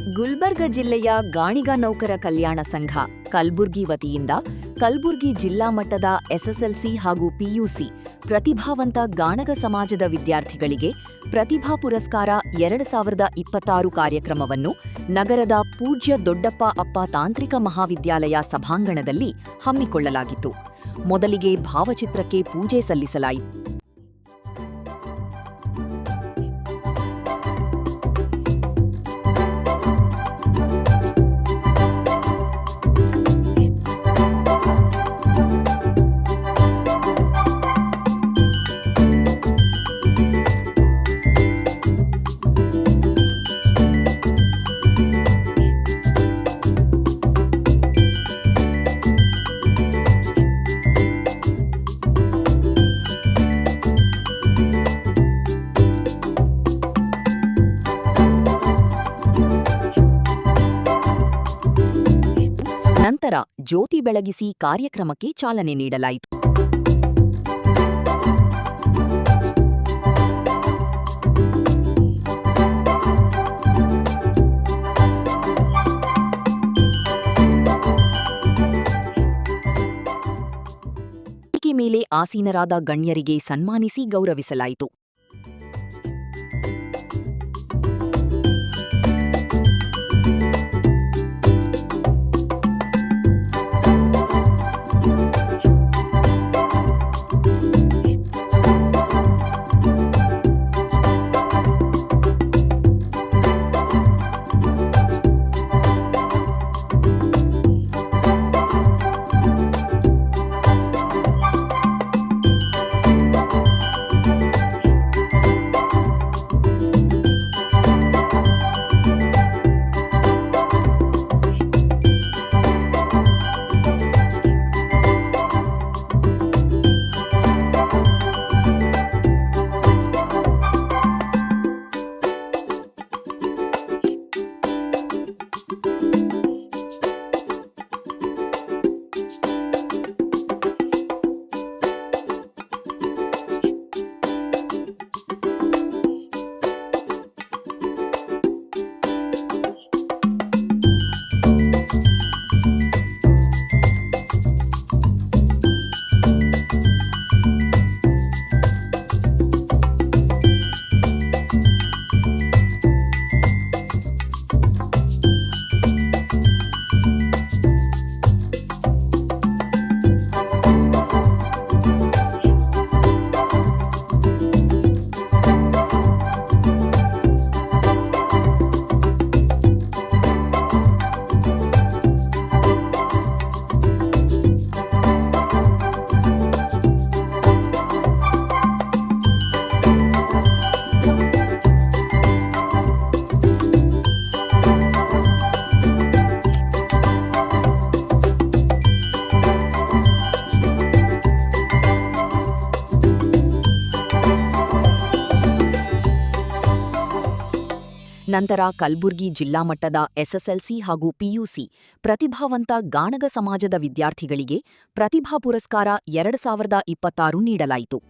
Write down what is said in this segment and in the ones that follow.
ಗುಲ್ಬರ್ಗ ಜಿಲ್ಲೆಯ ಗಾಣಿಗ ನೌಕರ ಕಲ್ಯಾಣ ಸಂಘ ಕಲಬುರ್ಗಿ ವತಿಯಿಂದ ಕಲಬುರ್ಗಿ ಜಿಲ್ಲಾ ಮಟ್ಟದ ಎಸ್ಎಸ್ಎಲ್ಸಿ ಹಾಗೂ ಪಿಯುಸಿ ಪ್ರತಿಭಾವಂತ ಗಾಣಗ ಸಮಾಜದ ವಿದ್ಯಾರ್ಥಿಗಳಿಗೆ ಪ್ರತಿಭಾ ಪುರಸ್ಕಾರ 2026 ಕಾರ್ಯಕ್ರಮವನ್ನು ನಗರದ ಪೂಜ್ಯ ದೊಡ್ಡಪ್ಪ ಅಪ್ಪ ತಾಂತ್ರಿಕ ಮಹಾವಿದ್ಯಾಲಯ ಸಭಾಂಗಣದಲ್ಲಿ ಹಮ್ಮಿಕೊಳ್ಳಲಾಗಿತ್ತು. ಮೊದಲಿಗೆ ಭಾವಚಿತ್ರಕ್ಕೆ ಪೂಜೆ ಸಲ್ಲಿಸಲಾಯಿತು. ನಂತರ ಜ್ಯೋತಿ ಬೆಳಗಿಸಿ ಕಾರ್ಯಕ್ರಮಕ್ಕೆ ಚಾಲನೆ ನೀಡಲಾಯಿತು. ವೇದಿಕೆ ಮೇಲೆ ಆಸೀನರಾದ ಗಣ್ಯರಿಗೆ ಸನ್ಮಾನಿಸಿ ಗೌರವಿಸಲಾಯಿತು. ನಂತರ ಕಲಬುರ್ಗಿ ಜಿಲ್ಲಾ ಮಟ್ಟದ ಎಸ್ಎಸ್ಎಲ್ಸಿ ಹಾಗೂ ಪಿಯುಸಿ ಪ್ರತಿಭಾವಂತ ಗಾಣಗ ಸಮಾಜದ ವಿದ್ಯಾರ್ಥಿಗಳಿಗೆ ಪ್ರತಿಭಾ ಪುರಸ್ಕಾರ 2026 ನೀಡಲಾಯಿತು.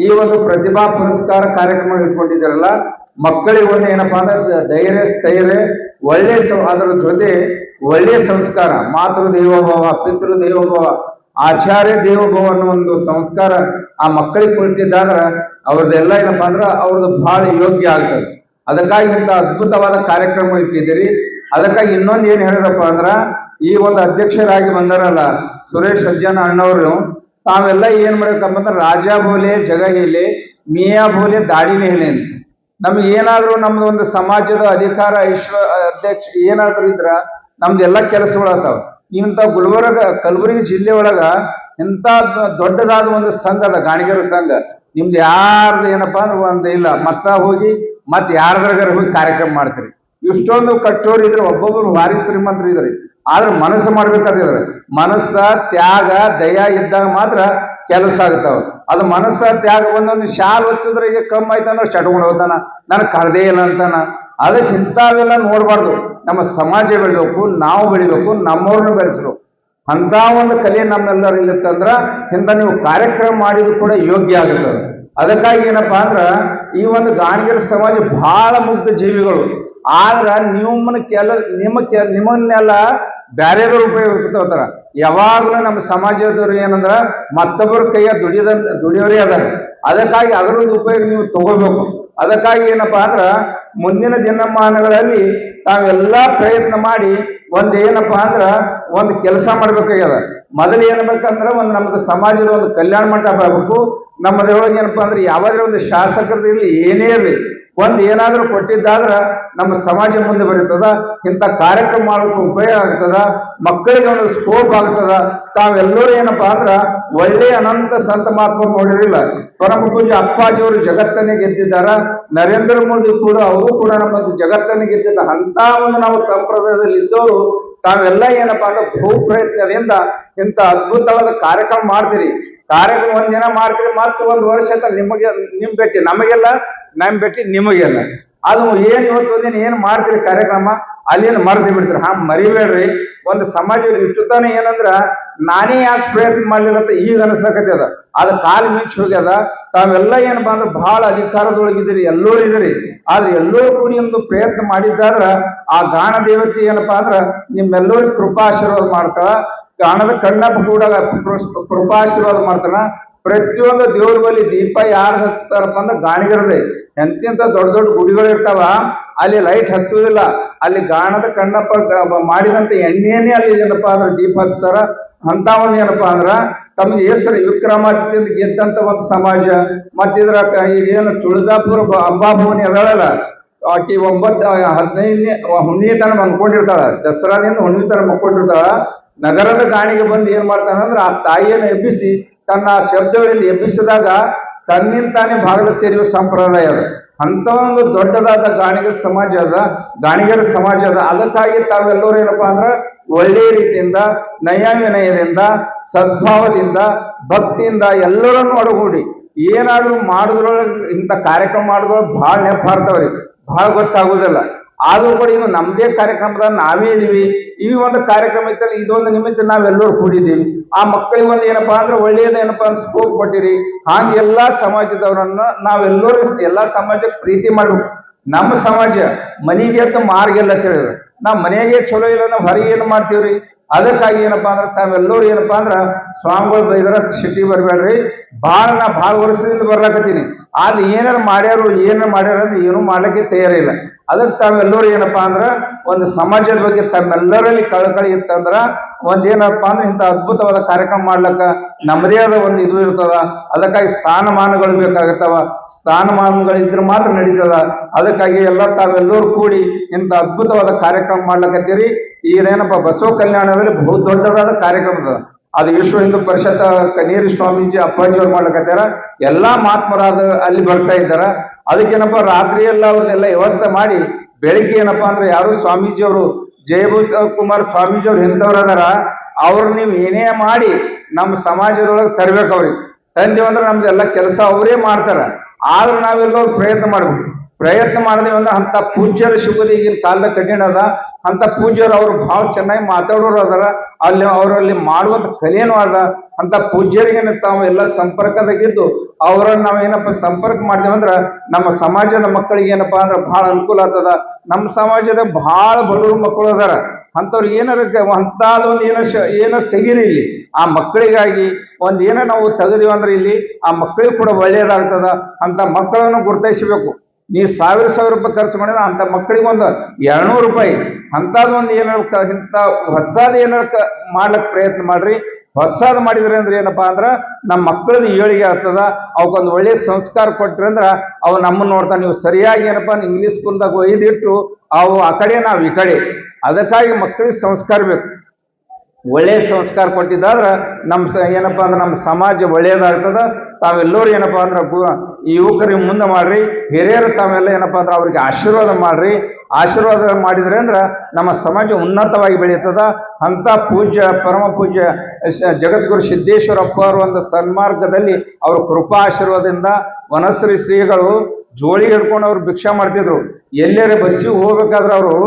ಈ ಒಂದು ಪ್ರತಿಭಾ ಪುರಸ್ಕಾರ ಕಾರ್ಯಕ್ರಮ ಇಟ್ಕೊಂಡಿದ್ದಾರಲ್ಲ, ಮಕ್ಕಳಿಗೆ ಒಂದು ಏನಪ್ಪಾ ಅಂದ್ರೆ ಧೈರ್ಯ ಸ್ಥೈರ್ಯ ಒಳ್ಳೆ ಅದರ ಜೊತೆ ಒಳ್ಳೆಯ ಸಂಸ್ಕಾರ, ಮಾತೃ ದೇವೋಭವ, ಪಿತೃ ದೇವೋಭವ, ಆಚಾರ್ಯ ದೇವೋಭವ ಅನ್ನೋ ಒಂದು ಸಂಸ್ಕಾರ ಆ ಮಕ್ಕಳಿಗೆ ಕೊಟ್ಟಿದ್ದಾದ್ರ ಅವ್ರದ್ದೆಲ್ಲ ಏನಪ್ಪಾ ಅಂದ್ರ ಅವ್ರದ್ದು ಬಹಳ ಯೋಗ್ಯ ಆಗ್ತದೆ. ಅದಕ್ಕಾಗಿ ಇಂಥ ಅದ್ಭುತವಾದ ಕಾರ್ಯಕ್ರಮ ಇಟ್ಟಿದ್ದೀರಿ. ಅದಕ್ಕಾಗಿ ಇನ್ನೊಂದು ಏನ್ ಹೇಳಿರಪ್ಪ ಅಂದ್ರ, ಈ ಒಂದು ಅಧ್ಯಕ್ಷರಾಗಿ ಬಂದಾರಲ್ಲ ಸುರೇಶ್ ಸಜ್ಜನ ಅಣ್ಣವರು, ತಾವೆಲ್ಲ ಏನ್ ಮಾಡ್ಬೇಕಪ್ಪ ಅಂದ್ರೆ ರಾಜಾ ಬೋಲೆ ಜಗ ಹೇಳಿ, ಮಿಯಾ ಬೋಲೆ ದಾಡಿನೇ ಹೇಳಿ ಅಂತ. ನಮ್ಗೆ ಏನಾದ್ರೂ ನಮ್ದು ಒಂದು ಸಮಾಜದ ಅಧಿಕಾರ ಅಧ್ಯಕ್ಷ ಏನಾದ್ರು ಇದ್ರ ನಮ್ದೆಲ್ಲ ಕೆಲಸಗಳಾಗ್ತಾವ. ಇಂಥ ಗುಲ್ಬರ್ಗ ಕಲಬುರಗಿ ಜಿಲ್ಲೆ ಒಳಗ ಇಂಥ ದೊಡ್ಡದಾದ ಒಂದು ಸಂಘ ಅದ, ಗಾಣಿಗರ ಸಂಘ. ನಿಮ್ದು ಯಾರ್ದು ಏನಪ್ಪಾ ಅಂದ್ರೆ ಒಂದು ಇಲ್ಲ, ಮತ್ತ ಹೋಗಿ ಮತ್ ಯಾರ್ದ್ರಾಗಾರ ಹೋಗಿ ಕಾರ್ಯಕ್ರಮ ಮಾಡ್ತೀರಿ. ಇಷ್ಟೊಂದು ಕಟ್ಟೋರು ಇದ್ರೆ, ಒಬ್ಬೊಬ್ರು ಭಾರಿ ಶ್ರೀಮಂತರು ಇದ್ರಿ, ಆದ್ರೆ ಮನಸ್ಸು ಮಾಡ್ಬೇಕಾದ್ರೆ ಮನಸ್ಸ ತ್ಯಾಗ ದಯ ಇದ್ದಾಗ ಮಾತ್ರ ಕೆಲಸ ಆಗ್ತಾವ. ಅದು ಮನಸ್ಸ ತ್ಯಾಗ ಒಂದೊಂದು ಶಾಲ್ ಹಚ್ಚಿದ್ರೆ ಈಗ ಕಮ್ಮಿ ಆಯ್ತಾನ ಚಟ್ಕೊಂಡು ಹೋಗ್ತಾನ, ನನಗೆ ಕರ್ದೇ ಇಲ್ಲ ಅಂತಾನ. ಅದಕ್ಕೆ ಇಂಥವೆಲ್ಲ ನೋಡ್ಬಾರ್ದು. ನಮ್ಮ ಸಮಾಜ ಬೆಳಿಬೇಕು, ನಾವು ಬೆಳಿಬೇಕು, ನಮ್ಮವ್ರನ್ನ ಬೆಳೆಸಬೇಕು. ಅಂತ ಒಂದು ಕಲೆ ನಮ್ಮೆಲ್ಲರೂ ಇಲ್ಲತ್ತಂದ್ರ ಇಂಥ ನೀವು ಕಾರ್ಯಕ್ರಮ ಮಾಡಿದ್ರು ಕೂಡ ಯೋಗ್ಯ ಆಗುತ್ತದೆ. ಅದಕ್ಕಾಗಿ ಏನಪ್ಪಾ ಅಂದ್ರ ಈ ಒಂದು ಗಾಣಿಗರ ಸಮಾಜ ಬಹಳ ಮುಗ್ಧ ಜೀವಿಗಳು. ಆದ್ರ ನಿಮ್ಮನ್ನೆಲ್ಲ ಬ್ಯಾರೆದವ್ರು ಉಪಯೋಗಿಸ್ತಾರ. ಯಾವಾಗ್ಲೂ ನಮ್ಮ ಸಮಾಜದವ್ರು ಏನಂದ್ರ ಮತ್ತೊಬ್ಬರ ಕೈಯ ದುಡಿಯೋರೇ ಅದಾರ. ಅದಕ್ಕಾಗಿ ಅದರದ್ದು ಉಪಯೋಗ ನೀವು ತಗೋಬೇಕು. ಅದಕ್ಕಾಗಿ ಏನಪ್ಪಾ ಅಂದ್ರ ಮುಂದಿನ ದಿನಮಾನಗಳಲ್ಲಿ ತಾವೆಲ್ಲಾ ಪ್ರಯತ್ನ ಮಾಡಿ ಏನಪ್ಪಾ ಅಂದ್ರ ಒಂದು ಕೆಲಸ ಮಾಡ್ಬೇಕಾಗ್ಯದ. ಮೊದಲು ಏನ್ಬೇಕಂದ್ರ ನಮ್ದು ಸಮಾಜದ ಒಂದು ಕಲ್ಯಾಣ ಮಂಟಪ ಆಗ್ಬೇಕು. ನಮ್ಮದ್ರೊಳಗೆ ಏನಪ್ಪಾ ಅಂದ್ರೆ ಯಾವ್ದಾದ್ರು ಒಂದು ಶಾಸಕರದ್ದು ಇರ್ಲಿ, ಏನೇ ಇರ್ಲಿ, ಏನಾದ್ರೂ ಕೊಟ್ಟಿದ್ದಾದ್ರ ನಮ್ಮ ಸಮಾಜ ಮುಂದೆ ಬರೀತದ. ಇಂಥ ಕಾರ್ಯಕ್ರಮ ಮಾಡೋಕೆ ಉಪಯೋಗ ಆಗ್ತದ, ಮಕ್ಕಳಿಗೆ ಒಂದು ಸ್ಕೋಪ್ ಆಗ್ತದ. ತಾವೆಲ್ಲರೂ ಏನಪ್ಪಾ ಅಂದ್ರ ಒಳ್ಳೆಯ ಅನಂತ ಸಂತ ಮಹಾತ್ಮ ನೋಡಿರಲಿಲ್ಲ, ಪರಮ ಪೂಜ್ಯ ಅಪ್ಪಾಜಿಯವರು ಜಗತ್ತನ್ನೇ ಗೆದ್ದಿದ್ದಾರ. ನರೇಂದ್ರ ಮೋದಿ ಕೂಡ ಅವರು ಕೂಡ ನಮ್ಮ ಜಗತ್ತನ್ನೇ ಗೆದ್ದಿದ್ದ. ಅಂತ ಒಂದು ನಾವು ಸಂಪ್ರದಾಯದಲ್ಲಿ ಇದ್ದವರು ತಾವೆಲ್ಲ ಏನಪ್ಪಾ ಅಂದ್ರೆ ಬಹು ಪ್ರಯತ್ನದಿಂದ ಇಂಥ ಅದ್ಭುತವಾದ ಕಾರ್ಯಕ್ರಮ ಮಾಡ್ತೀರಿ. ಕಾರ್ಯಕ್ರಮ ಒಂದಿನ ಮಾಡ್ತೀರಿ, ಮತ್ತೆ ಒಂದು ವರ್ಷ ಅಂತ ನಿಮ್ ಭೇಟಿ ನಮಗೆಲ್ಲ, ನಮ್ ಭೇಟಿ ನಿಮಗೆಲ್ಲ. ಅದು ಏನ್ ಇವತ್ತು ಒಂದಿನ ಏನ್ ಮಾಡ್ತೀರಿ ಕಾರ್ಯಕ್ರಮ, ಅಲ್ಲೇನು ಮರ್ತಿ ಬಿಡ್ತೀರಿ. ಮರಿಬೇಡ್ರಿ. ಒಂದು ಸಮಾಜ ಇಟ್ಟುತ್ತಾನೆ ಏನಂದ್ರ ನಾನೇ ಯಾಕೆ ಪ್ರಯತ್ನ ಮಾಡ್ಲಿಲ್ಲ ಅಂತ ಈಗ ಅನ್ಸಕತ್ತದ. ಅದ ಕಾಲು ಮಿಂಚ್ ಹೋಗ್ಯದ. ತಾವೆಲ್ಲ ಏನಪ್ಪಾ ಅಂದ್ರೆ ಬಹಳ ಅಧಿಕಾರದೊಳಗಿದ್ದೀರಿ, ಎಲ್ಲರೂ ಇದ್ರಿ. ಆದ್ರೆ ಎಲ್ಲರೂ ಕೂಡಿ ಒಂದು ಪ್ರಯತ್ನ ಮಾಡಿದ್ದಾದ್ರ ಆ ಗಾಣ ದೇವತೆ ಏನಪ್ಪಾ ಅಂದ್ರ ನಿಮ್ಮೆಲ್ಲರಿಗೂ ಕೃಪಾಶೀರ್ವಾದ ಮಾಡ್ತಾಳ. ಗಾಣದ ಕಣ್ಣಪ್ಪ ಕೂಡ ಕೃಪಾಶೀರ್ವಾದ ಮಾಡ್ತಾನ. ಪ್ರತಿಯೊಂದು ದೇವ್ರ ಬಳಿ ದೀಪ ಯಾರು ಹಚ್ತಾರಪ್ಪ ಅಂದ್ರೆ ಗಾಣಿಗರದೇ. ಎಂತೆಂತ ದೊಡ್ಡ ದೊಡ್ಡ ಗುಡಿಗಳು ಇರ್ತಾವ, ಅಲ್ಲಿ ಲೈಟ್ ಹಚ್ಚುವುದಿಲ್ಲ. ಅಲ್ಲಿ ಗಾಣದ ಕಣ್ಣಪ್ಪ ಮಾಡಿದಂತ ಎಣ್ಣೆಯನ್ನೇ ಅಲ್ಲಿ ಏನಪ್ಪಾ ಅಂದ್ರೆ ದೀಪ ಹಚ್ತಾರ. ಅಂತ ಒಂದು ಏನಪ್ಪಾ ಅಂದ್ರ ತಮ್ಗೆ ಹೆಸರು ವಿಕ್ರಮಾದಿತ್ಯದಿಂದ ಗೆದ್ದಂತ ಒಂದು ಸಮಾಜ. ಮತ್ತಿದ್ರ ಈಗೇನು ತುಳಜಾಪುರ ಅಂಬಾಭವನಿ ಅದಳಲ್ಲ, ಆಕಿ 15ನೇ ಹುಣ್ಣಿಮೆ ತನ ಮನ್ಕೊಂಡಿರ್ತಾಳ. ದಸರಾದಿಂದ ಹುಣ್ಣಿಮೆ ತನ ಮನ್ಕೊಂಡಿರ್ತಾಳ. ನಗರದ ಗಾಣಿಗೆ ಬಂದು ಏನ್ ಮಾಡ್ತಾನಂದ್ರ ಆ ತಾಯಿಯನ್ನು ಎಬ್ಬಿಸಿ ತನ್ನ ಶಬ್ದಗಳಲ್ಲಿ ಎಬ್ಬಿಸಿದಾಗ ತನ್ನಿಂತಾನೆ ಭಾಗದ ತೆರೆಯುವ ಸಂಪ್ರದಾಯ ಅದ. ಅಂತ ಒಂದು ದೊಡ್ಡದಾದ ಗಾಣಿಗರ ಸಮಾಜ ಅದ. ಅದಕ್ಕಾಗಿ ತಾವೆಲ್ಲರೂ ಏನಪ್ಪಾ ಅಂದ್ರ ಒಳ್ಳೆಯ ರೀತಿಯಿಂದ ನಯವಿನಯದಿಂದ ಸದ್ಭಾವದಿಂದ ಭಕ್ತಿಯಿಂದ ಎಲ್ಲರನ್ನು ಒಳಗೂಡಿ ಏನಾದ್ರು ಮಾಡಿದ್ರೊಳಗೆ ಇಂಥ ಕಾರ್ಯಕ್ರಮ ಮಾಡಿದ್ರೊಳಗೆ ಬಹಳ ನೆನಪಾರ್ತವ್ರಿ, ಬಹಳ ಗೊತ್ತಾಗುದಿಲ್ಲ. ಆದ್ರೂ ಕೂಡ ಇದು ನಮ್ದೇ ಕಾರ್ಯಕ್ರಮದ ನಾವೇ ಇದೀವಿ. ಈ ಒಂದು ಕಾರ್ಯಕ್ರಮ ಇತ್ತಲ್ಲ, ಇದೊಂದು ನಿಮಿತ್ತ ನಾವೆಲ್ಲರೂ ಕೂಡಿದ್ದೀವಿ. ಆ ಮಕ್ಕಳಿಗೆ ಒಂದು ಏನಪ್ಪಾ ಅಂದ್ರೆ ಒಳ್ಳೆಯದ ಏನಪ್ಪಾ ಅಂದ್ರೆ ಸ್ಕೋಪ್ ಕೊಟ್ಟಿರಿ. ಹಾಗೆ ಎಲ್ಲಾ ಸಮಾಜದವರನ್ನ ನಾವೆಲ್ಲರೂ ಎಲ್ಲಾ ಸಮಾಜಕ್ಕೆ ಪ್ರೀತಿ ಮಾಡ್ಬೇಕು. ನಮ್ಮ ಸಮಾಜ ಮನೆಗೆ ಅಂತ ಮಾರ್ಗೆಲ್ಲ ತಿಳಿದ್ರು, ನಾವ್ ಮನೆಗೆ ಚಲೋ ಇಲ್ಲ, ನಾವ್ ಹೊರಗೆ ಏನ್ ಮಾಡ್ತೀವ್ರಿ. ಅದಕ್ಕಾಗಿ ಏನಪ್ಪಾ ಅಂದ್ರೆ ತಾವೆಲ್ಲರೂ ಏನಪ್ಪಾ ಅಂದ್ರ ಸ್ವಾಮಿಗಳು ಬೈದ್ರ ಸಿಟಿ ಬರ್ಬೇಡ್ರಿ. ಭಾಳ ವರ್ಷದಿಂದ ಬರ್ಲಾಕತ್ತೀನಿ. ಆದ್ರೆ ಏನಾರು ಮಾಡ್ಯಾರ ಅಂದ್ರೆ ಏನು ಮಾಡ್ಲಿಕ್ಕೆ ತಯಾರಿಲ್ಲ. ಅದಕ್ಕೆ ತಾವೆಲ್ಲರೂ ಏನಪ್ಪಾ ಅಂದ್ರ ಒಂದು ಸಮಾಜದ ಬಗ್ಗೆ ತಮ್ಮೆಲ್ಲರಲ್ಲಿ ಕಳಕಳಿ ಇತ್ತಂದ್ರ ಏನಪ್ಪಾ ಅಂದ್ರೆ ಇಂಥ ಅದ್ಭುತವಾದ ಕಾರ್ಯಕ್ರಮ ಮಾಡ್ಲಕ್ಕ ನಮ್ಮದೇ ಆದ ಒಂದು ಇದು ಇರ್ತದ. ಅದಕ್ಕಾಗಿ ಸ್ಥಾನಮಾನಗಳು ಬೇಕಾಗತ್ತವ. ಸ್ಥಾನಮಾನಗಳು ಇದ್ರೆ ಮಾತ್ರ ನಡೀತದ. ಅದಕ್ಕಾಗಿ ತಾವೆಲ್ಲರೂ ಕೂಡಿ ಇಂಥ ಅದ್ಭುತವಾದ ಕಾರ್ಯಕ್ರಮ ಮಾಡ್ಲಕತ್ತೀರಿ. ಈಗೇನಪ್ಪ ಬಸವ ಕಲ್ಯಾಣದಲ್ಲಿ ಬಹು ದೊಡ್ಡದಾದ ಕಾರ್ಯಕ್ರಮ ಅದು ವಿಶ್ವ ಹಿಂದೂ ಪರಿಷತ್ ಕನೇರಿ ಸ್ವಾಮೀಜಿ ಅಪ್ಪಾಜಿಯವ್ರು ಮಾಡ್ಲಕತ್ತಾರ. ಎಲ್ಲಾ ಮಹಾತ್ಮರಾದ ಅಲ್ಲಿ ಬರ್ತಾ ಇದ್ದಾರ. ಅದಕ್ಕೇನಪ್ಪ ರಾತ್ರಿ ಎಲ್ಲ ಅವ್ರನ್ನೆಲ್ಲ ವ್ಯವಸ್ಥೆ ಮಾಡಿ ಬೆಳಿಗ್ಗೆ ಏನಪ್ಪಾ ಅಂದ್ರೆ ಯಾರು ಸ್ವಾಮೀಜಿಯವರು ಜಯಭೂಷ ಕುಮಾರ್ ಸ್ವಾಮೀಜಿಯವ್ರು ಎಂತವ್ರು ಅದಾರ, ಅವ್ರು ನೀವು ಏನೇ ಮಾಡಿ ನಮ್ಮ ಸಮಾಜದೊಳಗೆ ತರ್ಬೇಕು. ಅವ್ರಿಗೆ ತಂದೇವಂದ್ರೆ ನಮ್ದೆಲ್ಲ ಕೆಲಸ ಅವರೇ ಮಾಡ್ತಾರ. ಆದ್ರೆ ನಾವೆಲ್ಲರೂ ಪ್ರಯತ್ನ ಮಾಡ್ಬೇಕು. ಪ್ರಯತ್ನ ಮಾಡಿದೀವಿ ಅಂದ್ರೆ ಅಂತ ಪೂಜ್ಯರು ಸಿಗೋದು ಈಗಿನ ಕಾಲದ ಕಠಿಣ ಅದ. ಅಂತ ಪೂಜ್ಯರು ಅವ್ರು ಬಹಳ ಚೆನ್ನಾಗಿ ಮಾತಾಡೋರು ಅದರ, ಅಲ್ಲಿ ಅವರಲ್ಲಿ ಮಾಡುವಂತ ಕಲೆನೂ ಅದ. ಅಂತ ಪೂಜ್ಯರಿಗೆ ತಾವು ಎಲ್ಲ ಸಂಪರ್ಕದಾಗಿದ್ದು ಅವರನ್ನ ನಾವೇನಪ್ಪ ಸಂಪರ್ಕ ಮಾಡಿದೇವೆ ಅಂದ್ರ ನಮ್ಮ ಸಮಾಜದ ಮಕ್ಕಳಿಗೆ ಏನಪ್ಪಾ ಅಂದ್ರೆ ಬಹಳ ಅನುಕೂಲ ಆಗ್ತದ. ನಮ್ಮ ಸಮಾಜದ ಬಹಳ ಬಡವರು ಮಕ್ಕಳು ಅದಾರ, ಅಂತವ್ರಿಗೆ ಏನಾರ ಅಂತದೊಂದು ಏನಾರ ತೆಗೀರಿ ಇಲ್ಲಿ ಆ ಮಕ್ಕಳಿಗಾಗಿ ಒಂದ್ ಏನೋ ನಾವು ತೆಗೆದಿವಿ ಅಂದ್ರೆ ಇಲ್ಲಿ ಆ ಮಕ್ಕಳಿಗೆ ಕೂಡ ಒಳ್ಳೇದಾಗ್ತದ. ಅಂತ ಮಕ್ಕಳನ್ನು ಗುರುತಿಸಬೇಕು. ನೀವು ಸಾವಿರ ರೂಪಾಯಿ ಖರ್ಚು ಮಾಡಿದ್ರೆ ಅಂತ ಮಕ್ಕಳಿಗೆ ಒಂದು 200 ರೂಪಾಯಿ ಅಂತದೊಂದು ಏನಾರ ಇಂಥ ಹೊಸಾದ ಏನಾರ ಮಾಡ್ಲಿಕ್ಕೆ ಪ್ರಯತ್ನ ಮಾಡ್ರಿ. ಹೊಸಾದ್ ಮಾಡಿದ್ರಿ ಅಂದ್ರೆ ಏನಪ್ಪಾ ಅಂದ್ರ ನಮ್ಮ ಮಕ್ಕಳದ ಏಳಿಗೆ ಆಗ್ತದ. ಅವಕ್ಕೊಂದು ಒಳ್ಳೆ ಸಂಸ್ಕಾರ ಕೊಟ್ರಿ ಅಂದ್ರ ಅವು ನಮ್ಮನ್ನ ನೋಡ್ತಾ. ನೀವು ಸರಿಯಾಗಿ ಏನಪ್ಪಾ ಇಂಗ್ಲಿಷ್ ಸ್ಕೂಲ್ದಾಗ ಒಯ್ದಿಟ್ಟು ಅವು ಆ ಕಡೆ ನಾವು ಈ ಕಡೆ, ಅದಕ್ಕಾಗಿ ಮಕ್ಕಳಿಗೆ ಸಂಸ್ಕಾರ ಬೇಕು. ಒಳ್ಳೆ ಸಂಸ್ಕಾರ ಕೊಟ್ಟಿದ್ದಾದ್ರ ಏನಪ್ಪಾ ಅಂದ್ರೆ ನಮ್ಮ ಸಮಾಜ ಒಳ್ಳೇದಾಗ್ತದ. ತಾವೆಲ್ಲರೂ ಏನಪ್ಪಾ ಅಂದ್ರೆ ಯುವಕರಿಗೆ ಮುಂದೆ ಮಾಡ್ರಿ, ಹಿರಿಯರು ತಾವೆಲ್ಲ ಏನಪ್ಪಾ ಅಂದ್ರೆ ಅವ್ರಿಗೆ ಆಶೀರ್ವಾದ ಮಾಡ್ರಿ. ಆಶೀರ್ವಾದ ಮಾಡಿದ್ರೆ ಅಂದ್ರ ನಮ್ಮ ಸಮಾಜ ಉನ್ನತವಾಗಿ ಬೆಳೀತದ. ಅಂತ ಪೂಜ್ಯ ಪರಮ ಪೂಜ್ಯ ಜಗದ್ಗುರು ಸಿದ್ದೇಶ್ವರಪ್ಪ ಅವರು ಒಂದು ಸನ್ಮಾರ್ಗದಲ್ಲಿ ಅವ್ರ ಕೃಪಾ ಆಶೀರ್ವಾದದಿಂದ ವನಶ್ರೀ ಶ್ರೀಗಳು ಜೋಳಿ ಹಿಡ್ಕೊಂಡು ಅವ್ರು ಭಿಕ್ಷಾ ಮಾಡ್ತಿದ್ರು. ಎಲ್ಲರೇ ಬಸ್ಸಿಗೆ ಹೋಗ್ಬೇಕಾದ್ರೆ ಅವರು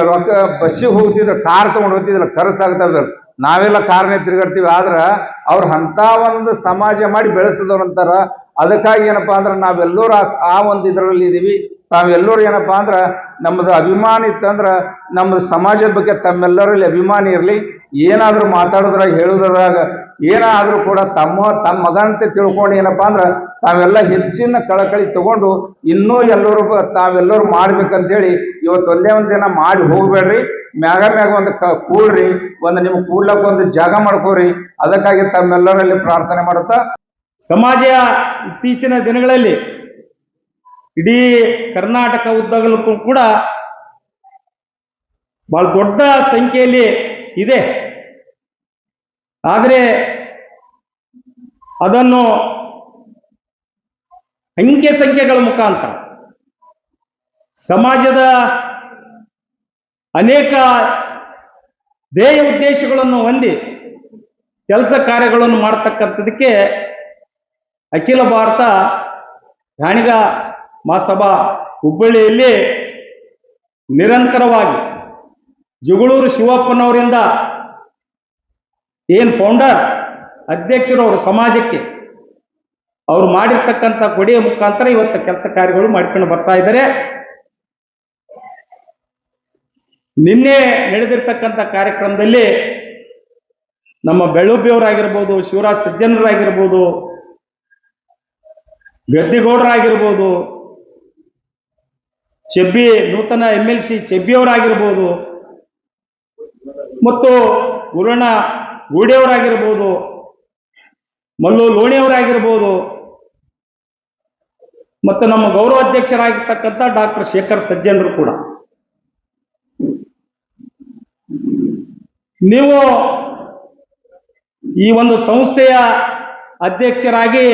ರೊಕ್ಕ ಬಸ್ಸಿಗೆ ಹೋಗ್ತಿದ್ರು, ಕಾರ್ ತಗೊಂಡು ಹೋಗ್ತಿದ್ರು, ಖರ್ಚಾಗ್ತಾ ಇದ್ರು. ನಾವೆಲ್ಲ ಕಾರ್ನೇ ತಿರುಗಾಡ್ತೀವಿ. ಆದ್ರ ಅವ್ರ ಅಂತ ಒಂದು ಸಮಾಜ ಮಾಡಿ ಬೆಳೆಸಿದವ್ರು ಅಂತಾರ. ಅದಕ್ಕಾಗಿ ಏನಪ್ಪಾ ಅಂದ್ರೆ ನಾವೆಲ್ಲರೂ ಆ ಒಂದು ಇದರಲ್ಲಿ ಇದೀವಿ. ತಾವೆಲ್ಲರೂ ಏನಪ್ಪಾ ಅಂದ್ರ ನಮ್ಮದು ಅಭಿಮಾನ ಇತ್ತಂದ್ರ ನಮ್ಮದು ಸಮಾಜದ ಬಗ್ಗೆ ತಮ್ಮೆಲ್ಲರಲ್ಲಿ ಅಭಿಮಾನಿ ಇರಲಿ. ಏನಾದ್ರೂ ಮಾತಾಡೋದ್ರಾಗ ಹೇಳುದ್ರಾಗ ಏನಾದ್ರೂ ಕೂಡ ತಮ್ಮ ಮಗನಂತೆ ತಿಳ್ಕೊಂಡು ಏನಪ್ಪಾ ಅಂದ್ರ ತಾವೆಲ್ಲ ಹೆಚ್ಚಿನ ಕಳಕಳಿ ತಗೊಂಡು ಇನ್ನೂ ತಾವೆಲ್ಲರೂ ಮಾಡ್ಬೇಕಂತೇಳಿ ಇವತ್ತು ಒಂದೇ ಒಂದ್ ದಿನ ಮಾಡಿ ಹೋಗ್ಬೇಡ್ರಿ. ಮ್ಯಾಗ ಒಂದು ಕೂಡ್ರಿ, ಒಂದು ನಿಮ್ಗೆ ಕೂಡ್ಲಕ್ಕ ಒಂದು ಜಾಗ ಮಾಡ್ಕೋರಿ. ಅದಕ್ಕಾಗಿ ತಮ್ಮೆಲ್ಲರಲ್ಲಿ ಪ್ರಾರ್ಥನೆ ಮಾಡುತ್ತಾ ಸಮಾಜ ಇತ್ತೀಚಿನ ದಿನಗಳಲ್ಲಿ ಇಡೀ ಕರ್ನಾಟಕ ಉದ್ದಗಲಕ್ಕೂ ಕೂಡ ಬಹಳ ದೊಡ್ಡ ಸಂಖ್ಯೆಯಲ್ಲಿ ಇದೆ. ಆದರೆ ಅದನ್ನು ಅಂಕೆ ಸಂಖ್ಯೆಗಳ ಮುಖಾಂತರ ಸಮಾಜದ ಅನೇಕ ಧ್ಯೇಯ ಉದ್ದೇಶಗಳನ್ನು ಹೊಂದಿ ಕೆಲಸ ಕಾರ್ಯಗಳನ್ನು ಮಾಡತಕ್ಕಂಥದಕ್ಕೆ ಅಖಿಲ ಭಾರತ ಗಾಣಿಗ ಮಹಾಸಭಾ ಹುಬ್ಬಳ್ಳಿಯಲ್ಲಿ ನಿರಂತರವಾಗಿ ಜುಗಳೂರು ಶಿವಪ್ಪನವರಿಂದ ಏನು ಫೌಂಡರ್ ಅಧ್ಯಕ್ಷರವರು ಸಮಾಜಕ್ಕೆ ಅವರು ಮಾಡಿರ್ತಕ್ಕಂಥ ಕೊಡುಗೆ ಮುಖಾಂತರ ಇವತ್ತು ಕೆಲಸ ಕಾರ್ಯಗಳು ಮಾಡ್ಕೊಂಡು ಬರ್ತಾ ಇದ್ದಾರೆ. ನಿನ್ನೆ ನಡೆದಿರ್ತಕ್ಕಂಥ ಕಾರ್ಯಕ್ರಮದಲ್ಲಿ ನಮ್ಮ ಬೆಳ್ಳುಬ್ಬಿಯವರಾಗಿರ್ಬೋದು, ಶಿವರಾಜ್ ಸಜ್ಜನರಾಗಿರ್ಬೋದು, ಗದ್ದಿಗೌಡರಾಗಿರ್ಬೋದು, ಚೆಬ್ಬಿ ನೂತನ MLC ಚೆಬ್ಬಿಯವರಾಗಿರ್ಬೋದು, ಮತ್ತು ಗುರುಣ ಗೂಡಿಯವರಾಗಿರ್ಬೋದು, ಮಲ್ಲು ಲೋಣಿಯವರಾಗಿರ್ಬೋದು, ಮತ್ತು ನಮ್ಮ ಗೌರವ ಅಧ್ಯಕ್ಷರಾಗಿರ್ತಕ್ಕಂಥ ಡಾಕ್ಟರ್ ಶೇಖರ್ ಸಜ್ಜನರು ಕೂಡ ನೀವು ಈ ಒಂದು ಸಂಸ್ಥೆಯ ಅಧ್ಯಕ್ಷರಾಗಿ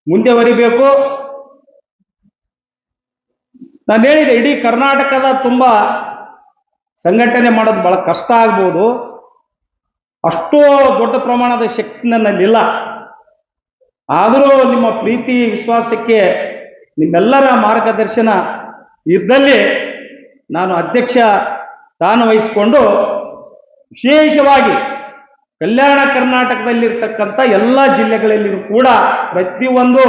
ಮುಂದೆವರಿಬೇಕು. ನಾನು ಹೇಳಿದೆ, ಇಡೀ ಕರ್ನಾಟಕದ ತುಂಬ ಸಂಘಟನೆ ಮಾಡೋದು ಬಹಳ ಕಷ್ಟ ಆಗ್ಬೋದು. ಅಷ್ಟೋ ದೊಡ್ಡ ಪ್ರಮಾಣದ ಶಕ್ತಿ ನನ್ನಲ್ಲಿಲ್ಲ. ಆದರೂ ನಿಮ್ಮ ಪ್ರೀತಿ ವಿಶ್ವಾಸಕ್ಕೆ ನಿಮ್ಮೆಲ್ಲರ ಮಾರ್ಗದರ್ಶನ ಇದ್ದಲ್ಲಿ ನಾನು ಅಧ್ಯಕ್ಷ ಸ್ಥಾನ ವಹಿಸಿಕೊಂಡು ವಿಶೇಷವಾಗಿ ಕಲ್ಯಾಣ ಕರ್ನಾಟಕದಲ್ಲಿರ್ತಕ್ಕಂಥ ಎಲ್ಲ ಜಿಲ್ಲೆಗಳಲ್ಲಿಯೂ ಕೂಡ ಪ್ರತಿಯೊಂದು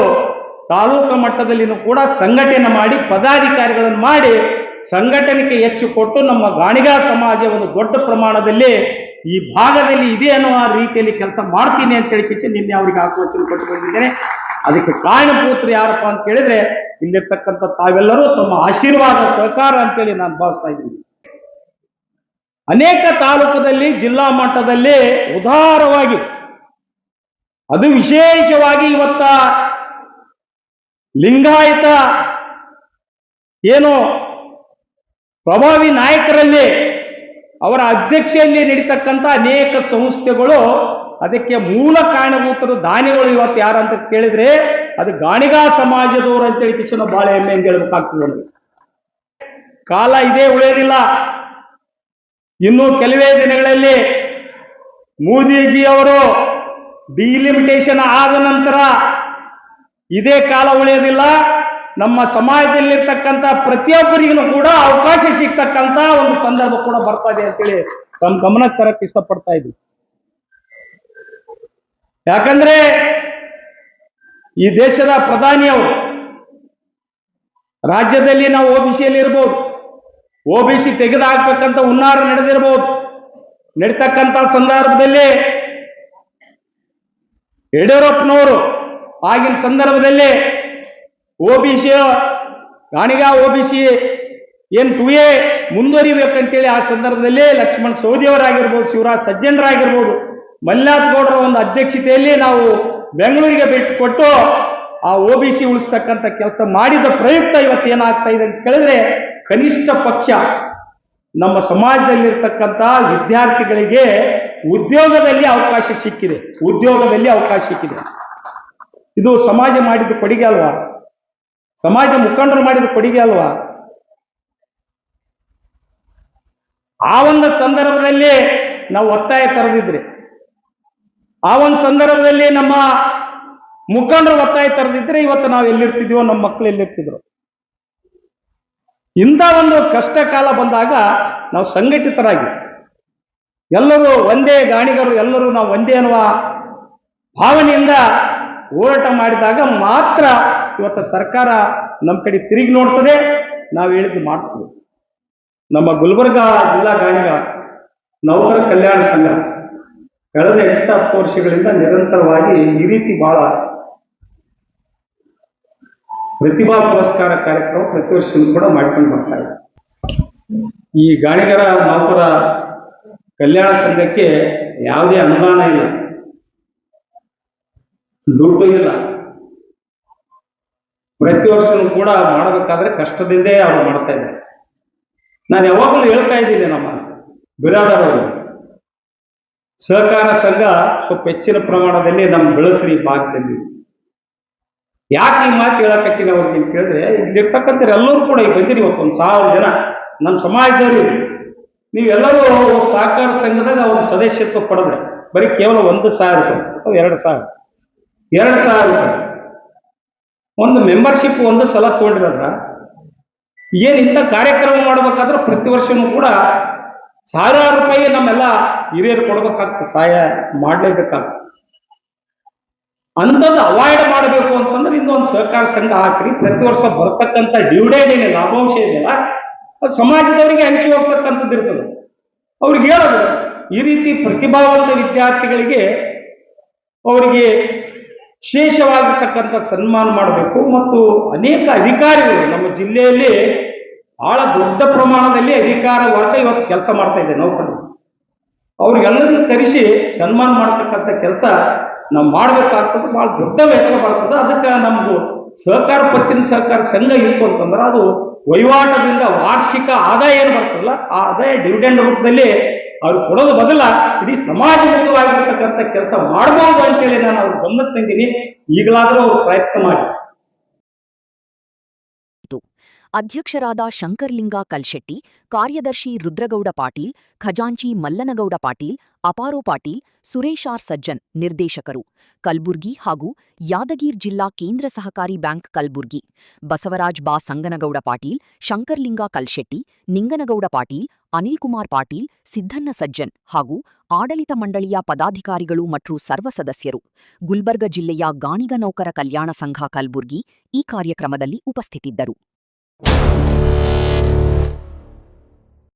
ತಾಲೂಕು ಮಟ್ಟದಲ್ಲಿಯೂ ಕೂಡ ಸಂಘಟನೆ ಮಾಡಿ ಪದಾಧಿಕಾರಿಗಳನ್ನು ಮಾಡಿ ಸಂಘಟನೆಗೆ ಹೆಚ್ಚು ಕೊಟ್ಟು ನಮ್ಮ ಗಾಣಿಗ ಸಮಾಜ ಒಂದು ದೊಡ್ಡ ಪ್ರಮಾಣದಲ್ಲಿ ಈ ಭಾಗದಲ್ಲಿ ಇದೆ ಅನ್ನುವ ರೀತಿಯಲ್ಲಿ ಕೆಲಸ ಮಾಡ್ತೀನಿ ಅಂತ ಹೇಳಿ ನಿನ್ನೆ ಅವರಿಗೆ ಆಶ್ವಾಸನೆ ಕೊಟ್ಟುಕೊಂಡಿದ್ದೇನೆ. ಅದಕ್ಕೆ ಕಾರಣಭೂತರು ಯಾರಪ್ಪ ಅಂತ ಕೇಳಿದ್ರೆ ಇಲ್ಲಿರ್ತಕ್ಕಂಥ ತಾವೆಲ್ಲರೂ ತಮ್ಮ ಆಶೀರ್ವಾದ ಸಹಕಾರ ಅಂತೇಳಿ ನಾನು ಭಾವಿಸ್ತಾ ಇದ್ದೀನಿ. ಅನೇಕ ತಾಲೂಕದಲ್ಲಿ ಜಿಲ್ಲಾ ಮಟ್ಟದಲ್ಲಿ ಉದಾರವಾಗಿ, ಅದು ವಿಶೇಷವಾಗಿ ಇವತ್ತ ಲಿಂಗಾಯತ ಏನು ಪ್ರಭಾವಿ ನಾಯಕರಲ್ಲಿ ಅವರ ಅಧ್ಯಕ್ಷೆಯಲ್ಲಿ ನಡೀತಕ್ಕಂಥ ಅನೇಕ ಸಂಸ್ಥೆಗಳು ಅದಕ್ಕೆ ಮೂಲ ಕಾರಣಭೂತರು ದಾನಿಗಳು ಇವತ್ತು ಯಾರಂತ ಕೇಳಿದ್ರೆ ಅದು ಗಾಣಿಗ ಸಮಾಜದವರು ಅಂತೇಳಿ ಕಿಶನ ಬಾಳೆ ಹೆಮ್ಮೆಯಿಂದ ಹೇಳ್ಬೇಕಾಗ್ತದೆ. ಕಾಲ ಇದೇ ಉಳಿಯೋದಿಲ್ಲ. ಇನ್ನು ಕೆಲವೇ ದಿನಗಳಲ್ಲಿ ಮೋದಿಜಿಯವರು ಡಿಲಿಮಿಟೇಷನ್ ಆದ ನಂತರ ಇದೇ ಕಾಲ ಉಳಿಯೋದಿಲ್ಲ. ನಮ್ಮ ಸಮಾಜದಲ್ಲಿರ್ತಕ್ಕಂಥ ಪ್ರತಿಯೊಬ್ಬರಿಗೂ ಕೂಡ ಅವಕಾಶ ಸಿಗ್ತಕ್ಕಂಥ ಒಂದು ಸಂದರ್ಭ ಕೂಡ ಬರ್ತಾ ಇದೆ ಅಂತೇಳಿ ತಮ್ಮ ಗಮನಕ್ಕೆ ತರಕ್ಕೆ ಇಷ್ಟಪಡ್ತಾ ಇದ್ವಿ. ಯಾಕಂದ್ರೆ ಈ ದೇಶದ ಪ್ರಧಾನಿಯವರು ರಾಜ್ಯದಲ್ಲಿ ನಾವು OBCಯಲ್ಲಿ ಇರ್ಬೋದು, OBC ತೆಗೆದುಹಾಕ್ಬೇಕಂತ ಹುನ್ನಾರ ನಡೆದಿರ್ಬೋದು. ನಡೀತಕ್ಕಂಥ ಸಂದರ್ಭದಲ್ಲಿ ಯಡಿಯೂರಪ್ಪನವರು ಆಗಿನ ಸಂದರ್ಭದಲ್ಲಿ OBC ಗಾಣಿಗ OBC ಏನ್ 2A ಮುಂದುವರಿಬೇಕಂತೇಳಿ ಆ ಸಂದರ್ಭದಲ್ಲಿ ಲಕ್ಷ್ಮಣ್ ಸವದಿಯವರಾಗಿರ್ಬೋದು, ಶಿವರಾಜ್ ಸಜ್ಜನರಾಗಿರ್ಬೋದು, ಮಲ್ಲಿನಾಥ್ ಗೌಡರ ಒಂದು ಅಧ್ಯಕ್ಷತೆಯಲ್ಲಿ ನಾವು ಬೆಂಗಳೂರಿಗೆ ಭೇಟಿ ಕೊಟ್ಟು ಆ OBC ಉಳಿಸ್ತಕ್ಕಂಥ ಕೆಲಸ ಮಾಡಿದ ಪ್ರಯುಕ್ತ ಇವತ್ತು ಏನಾಗ್ತಾ ಇದೆ ಅಂತ ಕೇಳಿದ್ರೆ, ಕನಿಷ್ಠ ಪಕ್ಷ ನಮ್ಮ ಸಮಾಜದಲ್ಲಿರ್ತಕ್ಕಂಥ ವಿದ್ಯಾರ್ಥಿಗಳಿಗೆ ಉದ್ಯೋಗದಲ್ಲಿ ಅವಕಾಶ ಸಿಕ್ಕಿದೆ. ಇದು ಸಮಾಜ ಮಾಡಿದ ಕೊಡುಗೆ ಅಲ್ವಾ? ಸಮಾಜ ಮುಖಂಡರು ಮಾಡಿದ ಕೊಡುಗೆ ಅಲ್ವಾ? ಆ ಒಂದು ಸಂದರ್ಭದಲ್ಲಿ ನಾವು ಒತ್ತಾಯ ತರದಿದ್ರೆ, ಆ ಒಂದು ಸಂದರ್ಭದಲ್ಲಿ ನಮ್ಮ ಮುಖಂಡರು ಒತ್ತಾಯ ತರದಿದ್ರೆ ಇವತ್ತು ನಾವು ಎಲ್ಲಿರ್ತಿದ್ವೋ, ನಮ್ಮ ಮಕ್ಕಳು ಎಲ್ಲಿರ್ತಿದ್ರು. ಇಂಥ ಒಂದು ಕಷ್ಟ ಕಾಲ ಬಂದಾಗ ನಾವು ಸಂಘಟಿತರಾಗಿ ಎಲ್ಲರೂ ಒಂದೇ, ಗಾಣಿಗರು ಎಲ್ಲರೂ ನಾವು ಒಂದೇ ಅನ್ನುವ ಭಾವನೆಯಿಂದ ಹೋರಾಟ ಮಾಡಿದಾಗ ಮಾತ್ರ ಇವತ್ತು ಸರ್ಕಾರ ನಮ್ಮ ಕಡೆ ತಿರುಗಿ ನೋಡ್ತದೆ, ನಾವು ಹೇಳಿದ್ದು ಮಾಡ್ತೀವಿ. ನಮ್ಮ ಗುಲ್ಬರ್ಗ ಜಿಲ್ಲಾ ಗಾಣಿಗ ನೌಕರ ಕಲ್ಯಾಣ ಸಂಘ ಕಳೆದ 8-10 ವರ್ಷಗಳಿಂದ ನಿರಂತರವಾಗಿ ಈ ರೀತಿ ಬಹಳ ಪ್ರತಿಭಾ ಪುರಸ್ಕಾರ ಕಾರ್ಯಕ್ರಮ ಪ್ರತಿ ವರ್ಷವೂ ಕೂಡ ಮಾಡ್ಕೊಂಡು ಬರ್ತಾ ಇದೆ. ಈ ಗಾಣಿಗರ ನೌಕರ ಕಲ್ಯಾಣ ಸಂಘಕ್ಕೆ ಯಾವುದೇ ಅನುದಾನ ಇಲ್ಲ, ದುಡ್ಡು ಇಲ್ಲ. ಪ್ರತಿ ವರ್ಷವೂ ಕೂಡ ಮಾಡಬೇಕಾದ್ರೆ ಕಷ್ಟದಿಂದೇ ಅವರು ಮಾಡ್ತಾ ಇದ್ದಾರೆ. ನಾನು ಯಾವಾಗಲೂ ಹೇಳ್ತಾ ಇದ್ದೀನಿ ನಮ್ಮ ಬಿರಾದರವರು, ಸಹಕಾರ ಸಂಘ ಸ್ವಲ್ಪ ಹೆಚ್ಚಿನ ಪ್ರಮಾಣದಲ್ಲಿ ನಮ್ಮ ಬೆಳೆಸ್ರಿ ಭಾಗದಲ್ಲಿ. ಯಾಕೆ ಈ ಮಾತು ಹೇಳಕತ್ತೀನಿ ಅವ್ರಿಗೆ ಅಂತ ಕೇಳಿದ್ರೆ, ಇಲ್ಲಿರ್ತಕ್ಕಂಥ ಎಲ್ಲರೂ ಕೂಡ ಈಗ ಬಂದಿರಿ, ಇವತ್ತು 1000 ಜನ ನಮ್ಮ ಸಮಾಜದವರು. ನೀವೆಲ್ಲರೂ ಸಹಕಾರ ಸಂಘದಾಗ ಒಂದು ಸದಸ್ಯತ್ವ ಪಡೆದ್ರೆ ಬರೀ ಕೇವಲ 1,000 ರೂಪಾಯಿ ಅಥವಾ 2,000 ರೂಪಾಯಿ ಒಂದು ಮೆಂಬರ್ಶಿಪ್ ಒಂದು ಸಲ ತಗೊಂಡಿರೋದ್ರ ಏನ್ ಇಂಥ ಕಾರ್ಯಕ್ರಮ ಮಾಡ್ಬೇಕಾದ್ರೆ ಪ್ರತಿ ವರ್ಷನೂ ಕೂಡ 1000 ರೂಪಾಯಿ ನಮ್ಮೆಲ್ಲ ಹಿರಿಯರು ಕೊಡ್ಬೇಕಾಗ್ತದೆ, ಸಹಾಯ ಮಾಡಲೇಬೇಕಾಗ್ತದೆ. ಅಂಥದ್ದು ಅವಾಯ್ಡ್ ಮಾಡಬೇಕು ಅಂತಂದ್ರೆ ಇನ್ನೊಂದು ಸಹಕಾರ ಸಂಘ ಹಾಕ್ರಿ. ಪ್ರತಿ ವರ್ಷ ಬರ್ತಕ್ಕಂಥ ಡಿವಿಡೆಂಡ್ ಏನಿಲ್ಲ, ಲಾಭಾಂಶ ಇದೆಯಲ್ಲ, ಅದು ಸಮಾಜದವರಿಗೆ ಹಂಚಿ ಹೋಗ್ತಕ್ಕಂಥದ್ದು ಇರ್ತದೆ. ಅವ್ರಿಗೆ ಹೇಳೋದು, ಈ ರೀತಿ ಪ್ರತಿಭಾವಂತ ವಿದ್ಯಾರ್ಥಿಗಳಿಗೆ ಅವರಿಗೆ ವಿಶೇಷವಾಗಿರ್ತಕ್ಕಂಥ ಸನ್ಮಾನ ಮಾಡಬೇಕು. ಮತ್ತು ಅನೇಕ ಅಧಿಕಾರಿಗಳು ನಮ್ಮ ಜಿಲ್ಲೆಯಲ್ಲಿ ಬಹಳ ದೊಡ್ಡ ಪ್ರಮಾಣದಲ್ಲಿ ಅಧಿಕಾರ ವರ್ಗ ಇವತ್ತು ಕೆಲಸ ಮಾಡ್ತಾ ಇದೆ, ನೌಕರರು. ಅವ್ರಿಗೆಲ್ಲರಿಗೂ ಕರೆಸಿ ಸನ್ಮಾನ ಮಾಡ್ತಕ್ಕಂಥ ಕೆಲಸ ನಾವು ಮಾಡಬೇಕಾಗ್ತದೆ. ಬಹಳ ದೊಡ್ಡ ವೆಚ್ಚ ಬರ್ತದೆ. ಅದಕ್ಕೆ ನಮ್ದು ಸಹಕಾರ ಪತ್ತಿನ ಸಹಕಾರ ಸಂಘ ಇತ್ತು ಅಂತಂದ್ರೆ ಅದು ವಹಿವಾಟದಿಂದ ವಾರ್ಷಿಕ ಆದಾಯ ಏನು ಬರ್ತಲ್ಲ, ಆ ಆದಾಯ ಡಿವಿಡೆಂಡ್ ರೂಪದಲ್ಲಿ ಅವ್ರು ಕೊಡೋದು ಬದಲ ಇಡೀ ಸಮಾಜಮುಖವಾಗಿರ್ತಕ್ಕಂಥ ಕೆಲಸ ಮಾಡಬಹುದು ಅಂತೇಳಿ ನಾನು ಅವ್ರು ಗಮನಕ್ಕೆ ತಂದೀನಿ. ಈಗಲಾದರೂ ಅವರು ಪ್ರಯತ್ನ ಮಾಡಿ. ಅಧ್ಯಕ್ಷರಾದ ಶಂಕರ್ಲಿಂಗ ಕಲ್ಶೆಟ್ಟಿ, ಕಾರ್ಯದರ್ಶಿ ರುದ್ರಗೌಡ ಪಾಟೀಲ್, ಖಜಾಂಚಿ ಮಲ್ಲನಗೌಡ ಪಾಟೀಲ್, ಅಪಾರೋ ಪಾಟೀಲ್, ಸುರೇಶ್ ಆರ್ ಸಜ್ಜನ್ ನಿರ್ದೇಶಕರು, ಕಲ್ಬುರ್ಗಿ ಹಾಗೂ ಯಾದಗಿರ್ ಜಿಲ್ಲಾ ಕೇಂದ್ರ ಸಹಕಾರಿ ಬ್ಯಾಂಕ್ ಕಲ್ಬುರ್ಗಿ, ಬಸವರಾಜ್ ಬಾ ಸಂಗನಗೌಡ ಪಾಟೀಲ್, ಶಂಕರ್ಲಿಂಗ ಕಲ್ಶೆಟ್ಟಿ, ನಿಂಗನಗೌಡ ಪಾಟೀಲ್, ಅನಿಲ್ ಕುಮಾರ್ ಪಾಟೀಲ್, ಸಿದ್ದಣ್ಣ ಸಜ್ಜನ್ ಹಾಗೂ ಆಡಳಿತ ಮಂಡಳಿಯ ಪದಾಧಿಕಾರಿಗಳು ಮತ್ತು ಸರ್ವ ಸದಸ್ಯರು, ಗುಲ್ಬರ್ಗ ಜಿಲ್ಲೆಯ ಗಾಣಿಗ ನೌಕರ ಕಲ್ಯಾಣ ಸಂಘ ಕಲ್ಬುರ್ಗಿ ಈ ಕಾರ್ಯಕ್ರಮದಲ್ಲಿ ಉಪಸ್ಥಿತಿದ್ದರು.